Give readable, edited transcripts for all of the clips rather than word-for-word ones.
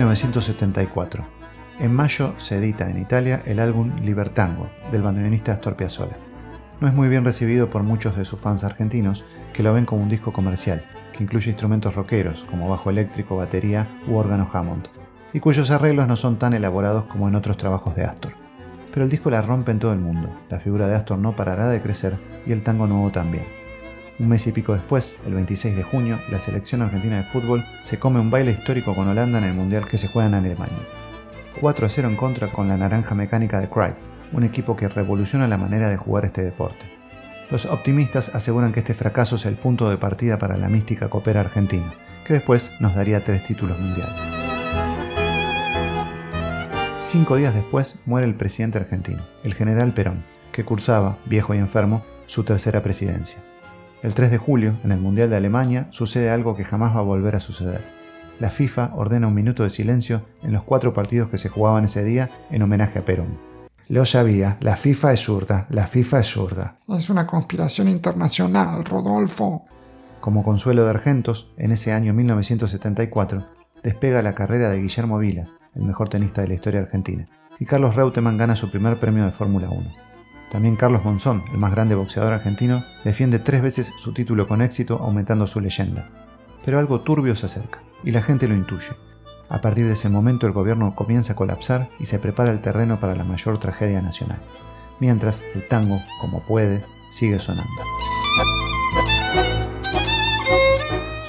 1974. En mayo se edita en Italia el álbum Libertango, del bandoneonista Astor Piazzolla. No es muy bien recibido por muchos de sus fans argentinos, que lo ven como un disco comercial, que incluye instrumentos rockeros como bajo eléctrico, batería u órgano Hammond, y cuyos arreglos no son tan elaborados como en otros trabajos de Astor. Pero el disco la rompe en todo el mundo, la figura de Astor no parará de crecer y el tango nuevo también. Un mes y pico después, el 26 de junio, la selección argentina de fútbol se come un baile histórico con Holanda en el Mundial que se juega en Alemania. 4-0 en contra con la naranja mecánica de Cruyff, un equipo que revoluciona la manera de jugar este deporte. Los optimistas aseguran que este fracaso es el punto de partida para la mística copera argentina, que después nos daría 3 títulos mundiales. 5 días después muere el presidente argentino, el general Perón, que cursaba, viejo y enfermo, su tercera presidencia. El 3 de julio, en el Mundial de Alemania, sucede algo que jamás va a volver a suceder. La FIFA ordena un minuto de silencio en los 4 partidos que se jugaban ese día en homenaje a Perón. Lo sabía, la FIFA es zurda, la FIFA es zurda. Es una conspiración internacional, Rodolfo. Como consuelo de argentos, en ese año 1974, despega la carrera de Guillermo Vilas, el mejor tenista de la historia argentina, y Carlos Reutemann gana su primer premio de Fórmula 1. También Carlos Monzón, el más grande boxeador argentino, defiende 3 veces su título con éxito, aumentando su leyenda. Pero algo turbio se acerca, y la gente lo intuye. A partir de ese momento el gobierno comienza a colapsar y se prepara el terreno para la mayor tragedia nacional. Mientras, el tango, como puede, sigue sonando.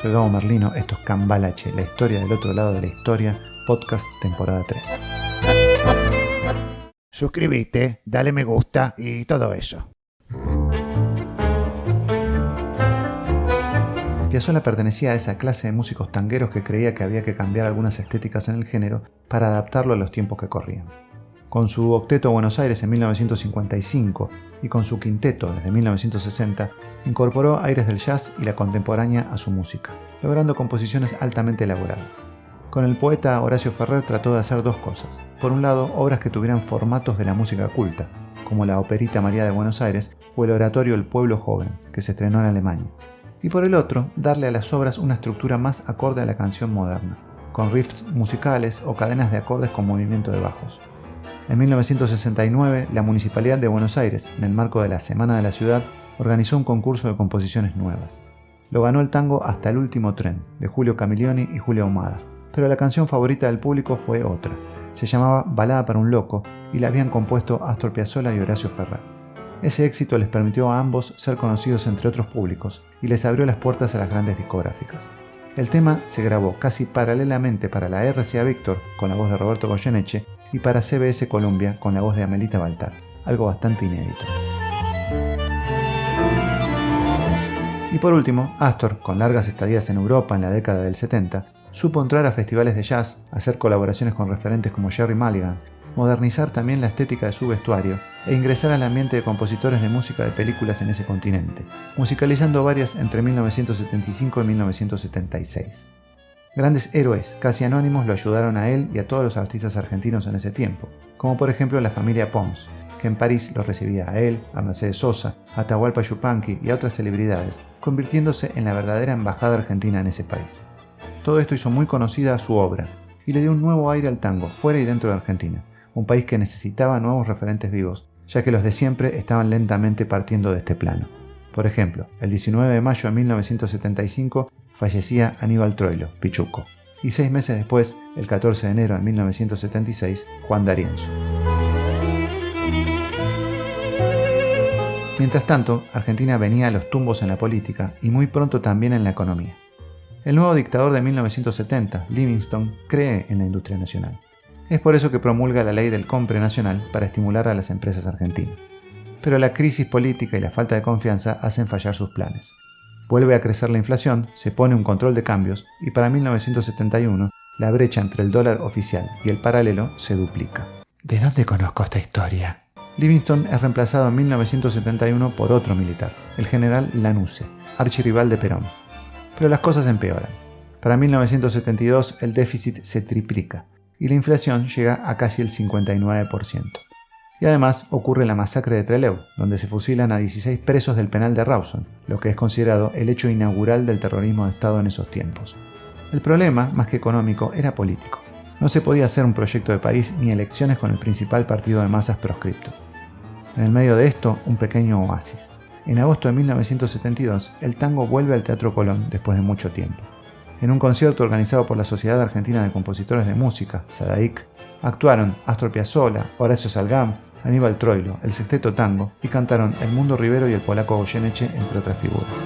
Soy Gabo Merlino, esto es Cambalache, la historia del otro lado de la historia, podcast temporada 3. Suscríbete, dale me gusta y todo eso. Piazzolla pertenecía a esa clase de músicos tangueros que creía que había que cambiar algunas estéticas en el género para adaptarlo a los tiempos que corrían. Con su octeto Buenos Aires en 1955 y con su quinteto desde 1960, incorporó aires del jazz y la contemporánea a su música, logrando composiciones altamente elaboradas. Con el poeta Horacio Ferrer trató de hacer 2 cosas. Por un lado, obras que tuvieran formatos de la música culta, como la Operita María de Buenos Aires o el oratorio El Pueblo Joven, que se estrenó en Alemania. Y por el otro, darle a las obras una estructura más acorde a la canción moderna, con riffs musicales o cadenas de acordes con movimiento de bajos. En 1969, la Municipalidad de Buenos Aires, en el marco de la Semana de la Ciudad, organizó un concurso de composiciones nuevas. Lo ganó el tango Hasta el último tren, de Julio Camillioni y Julia Ahumada. Pero la canción favorita del público fue otra. Se llamaba Balada para un loco y la habían compuesto Astor Piazzolla y Horacio Ferrer. Ese éxito les permitió a ambos ser conocidos entre otros públicos y les abrió las puertas a las grandes discográficas. El tema se grabó casi paralelamente para la RCA Víctor con la voz de Roberto Goyeneche y para CBS Columbia con la voz de Amelita Baltar, algo bastante inédito. Y por último, Astor, con largas estadías en Europa en la década del 70, supo entrar a festivales de jazz, hacer colaboraciones con referentes como Jerry Mulligan, modernizar también la estética de su vestuario e ingresar al ambiente de compositores de música de películas en ese continente, musicalizando varias entre 1975 y 1976. Grandes héroes, casi anónimos, lo ayudaron a él y a todos los artistas argentinos en ese tiempo, como por ejemplo la familia Pons, que en París los recibía a él, a Mercedes Sosa, a Atahualpa Yupanqui y a otras celebridades, convirtiéndose en la verdadera embajada argentina en ese país. Todo esto hizo muy conocida a su obra y le dio un nuevo aire al tango, fuera y dentro de Argentina, un país que necesitaba nuevos referentes vivos, ya que los de siempre estaban lentamente partiendo de este plano. Por ejemplo, el 19 de mayo de 1975 fallecía Aníbal Troilo, Pichuco, y 6 meses después, el 14 de enero de 1976, Juan D'Arienzo. Mientras tanto, Argentina venía a los tumbos en la política y muy pronto también en la economía. El nuevo dictador de 1970, Livingstone, cree en la industria nacional. Es por eso que promulga la ley del compre nacional para estimular a las empresas argentinas. Pero la crisis política y la falta de confianza hacen fallar sus planes. Vuelve a crecer la inflación, se pone un control de cambios y para 1971 la brecha entre el dólar oficial y el paralelo se duplica. ¿De dónde conozco esta historia? Livingstone es reemplazado en 1971 por otro militar, el general Lanusse, archirrival de Perón. Pero las cosas empeoran. Para 1972 el déficit se triplica y la inflación llega a casi el 59%. Y además ocurre la masacre de Trelew, donde se fusilan a 16 presos del penal de Rawson, lo que es considerado el hecho inaugural del terrorismo de Estado en esos tiempos. El problema, más que económico, era político. No se podía hacer un proyecto de país ni elecciones con el principal partido de masas proscripto. En el medio de esto, un pequeño oasis. En agosto de 1972, el tango vuelve al Teatro Colón después de mucho tiempo. En un concierto organizado por la Sociedad Argentina de Compositores de Música, SADAIC, actuaron Astor Piazzolla, Horacio Salgán, Aníbal Troilo, el Sexteto Tango y cantaron El Mundo Rivero y el polaco Goyeneche, entre otras figuras.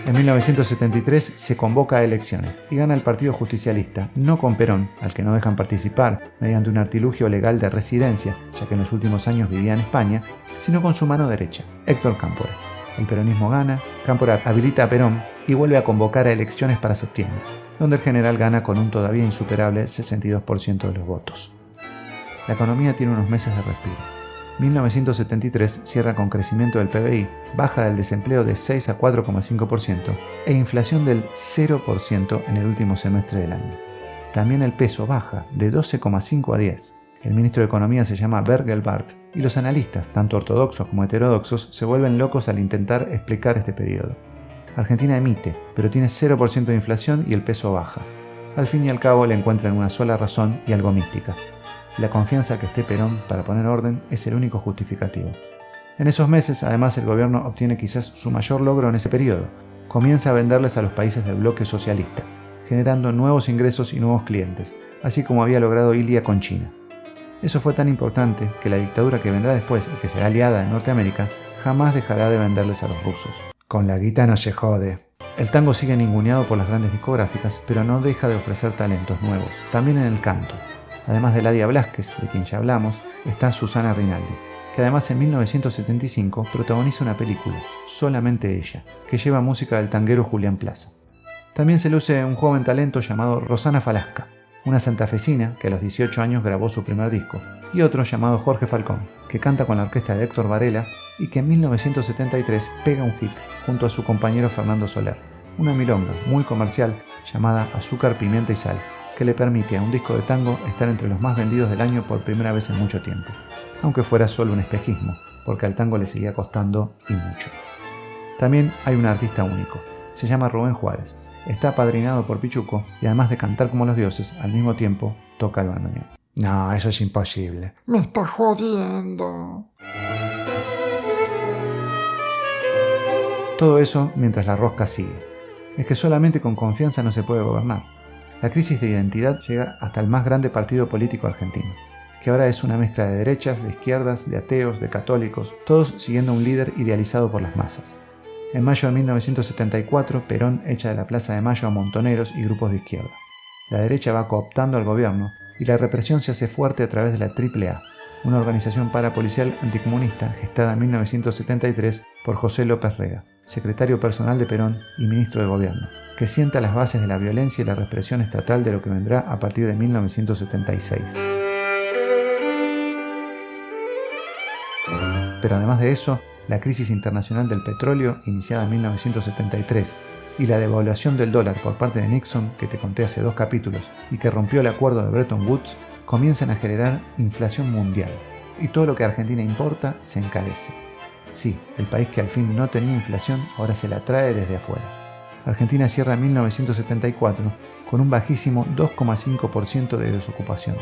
En 1973 se convoca a elecciones y gana el Partido Justicialista, no con Perón, al que no dejan participar mediante un artilugio legal de residencia, ya que en los últimos años vivía en España, sino con su mano derecha, Héctor Cámpora. El peronismo gana, Cámpora habilita a Perón y vuelve a convocar a elecciones para septiembre, donde el general gana con un todavía insuperable 62% de los votos. La economía tiene unos meses de respiro. 1973 cierra con crecimiento del PBI, baja del desempleo de 6 a 4,5% e inflación del 0% en el último semestre del año. También el peso baja de 12,5 a 10. El ministro de Economía se llama Bergelbart y los analistas, tanto ortodoxos como heterodoxos, se vuelven locos al intentar explicar este periodo. Argentina emite, pero tiene 0% de inflación y el peso baja. Al fin y al cabo le encuentran una sola razón y algo mística. La confianza que esté Perón para poner orden es el único justificativo. En esos meses, además, el gobierno obtiene quizás su mayor logro en ese periodo. Comienza a venderles a los países del bloque socialista, generando nuevos ingresos y nuevos clientes, así como había logrado Ilia con China. Eso fue tan importante que la dictadura que vendrá después y que será aliada de Norteamérica jamás dejará de venderles a los rusos. Con la guita no se jode. El tango sigue ninguneado por las grandes discográficas, pero no deja de ofrecer talentos nuevos, también en el canto. Además de Ladia Blasquez, de quien ya hablamos, está Susana Rinaldi, que además en 1975 protagoniza una película, Solamente ella, que lleva música del tanguero Julián Plaza. También se luce un joven talento llamado Rosana Falasca, una santafesina que a los 18 años grabó su primer disco, y otro llamado Jorge Falcón, que canta con la orquesta de Héctor Varela y que en 1973 pega un hit junto a su compañero Fernando Soler, una milonga muy comercial llamada Azúcar, Pimienta y Sal, que le permite a un disco de tango estar entre los más vendidos del año por primera vez en mucho tiempo, aunque fuera solo un espejismo, porque al tango le seguía costando y mucho. También hay un artista único, se llama Rubén Juárez, está apadrinado por Pichuco y además de cantar como los dioses, al mismo tiempo toca el bandoneón. No, eso es imposible. Me está jodiendo. Todo eso mientras la rosca sigue. Es que solamente con confianza no se puede gobernar. La crisis de identidad llega hasta el más grande partido político argentino, que ahora es una mezcla de derechas, de izquierdas, de ateos, de católicos, todos siguiendo a un líder idealizado por las masas. En mayo de 1974, Perón echa de la Plaza de Mayo a montoneros y grupos de izquierda. La derecha va cooptando al gobierno y la represión se hace fuerte a través de la AAA, una organización parapolicial anticomunista gestada en 1973 por José López Rega, secretario personal de Perón y ministro de Gobierno, que sienta las bases de la violencia y la represión estatal de lo que vendrá a partir de 1976. Pero además de eso, la crisis internacional del petróleo, iniciada en 1973, y la devaluación del dólar por parte de Nixon, que te conté hace 2 capítulos, y que rompió el acuerdo de Bretton Woods, comienzan a generar inflación mundial, y todo lo que Argentina importa se encarece. Sí, el país que al fin no tenía inflación ahora se la trae desde afuera. Argentina cierra 1974 con un bajísimo 2,5% de desocupación,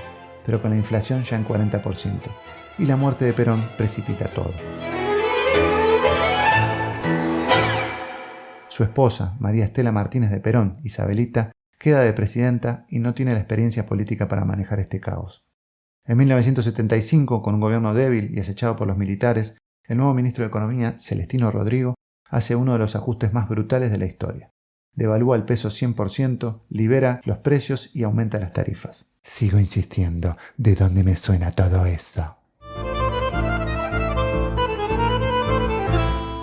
pero con la inflación ya en 40%, y la muerte de Perón precipita todo. Su esposa, María Estela Martínez de Perón, Isabelita, queda de presidenta y no tiene la experiencia política para manejar este caos. En 1975, con un gobierno débil y acechado por los militares, el nuevo ministro de Economía, Celestino Rodrigo, hace uno de los ajustes más brutales de la historia. Devalúa el peso 100%, libera los precios y aumenta las tarifas. Sigo insistiendo, ¿de dónde me suena todo esto?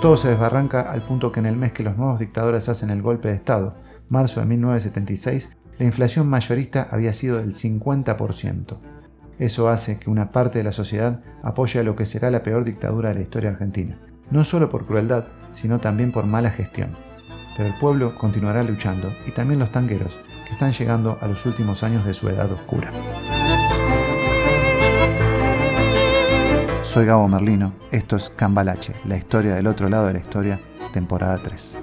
Todo se desbarranca al punto que en el mes que los nuevos dictadores hacen el golpe de Estado, marzo de 1976, la inflación mayorista había sido del 50%. Eso hace que una parte de la sociedad apoye a lo que será la peor dictadura de la historia argentina, no solo por crueldad, sino también por mala gestión. Pero el pueblo continuará luchando, y también los tangueros, que están llegando a los últimos años de su edad oscura. Soy Gabo Merlino, esto es Cambalache, la historia del otro lado de la historia, temporada 3.